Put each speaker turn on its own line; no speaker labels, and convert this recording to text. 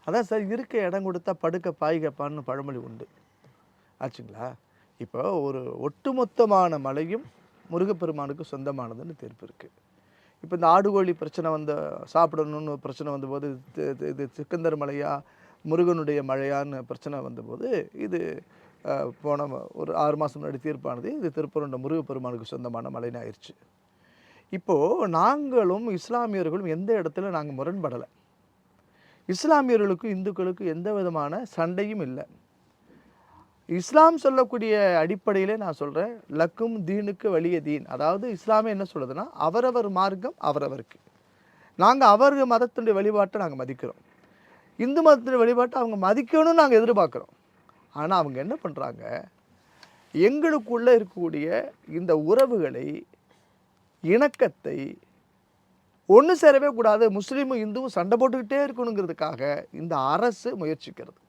அதான் சார், இருக்க இடம் கொடுத்தா படுக்க பாய்கப்பான்னு பழமொழி உண்டு ஆச்சுங்களா. இப்போ ஒரு ஒட்டுமொத்தமான மலையும் முருகப்பெருமானுக்கு சொந்தமானதுன்னு தீர்ப்பு இருக்குது. இப்போ இந்த ஆடுகோழி பிரச்சனை சாப்பிடணும்னு பிரச்சனை வந்தபோது இது சிக்கந்தர் மலையா முருகனுடைய மழையான்னு பிரச்சனை வந்தபோது இது போன ஒரு 6 மாதம் முன்னாடி தீர்ப்பானது இது திருப்பரங்குன்ற முருகப்பெருமானுக்கு சொந்தமான மலைன்னு ஆயிடுச்சு. இப்போது நாங்களும் இஸ்லாமியர்களும் எந்த இடத்துல நாங்கள் முரண்படலை. இஸ்லாமியர்களுக்கும் இந்துக்களுக்கும் எந்த விதமான சண்டையும் இல்லை. இஸ்லாம் சொல்லக்கூடிய அடிப்படையிலே நான் சொல்கிறேன், லக்கும் தீனுக்கு வலிய தீன். அதாவது இஸ்லாமே என்ன சொல்லுதுன்னா, அவரவர் மார்க்கம் அவரவருக்கு. நாங்கள் அவர்கள் மதத்தினுடைய வழிபாட்டை நாங்கள் மதிக்கிறோம். இந்து மதத்தினுடைய வழிபாட்டை அவங்க மதிக்கணும்னு நாங்கள் எதிர்பார்க்குறோம். ஆனால் அவங்க என்ன பண்ணுறாங்க, எங்களுக்குள்ளே இருக்கக்கூடிய இந்த உறவுகளை, இணக்கத்தை ஒன்று சேரவே கூடாது, முஸ்லீமும் இந்துவும் சண்டை போட்டுக்கிட்டே இருக்கணுங்கிறதுக்காக இந்த அரசு முயற்சிக்கிறது.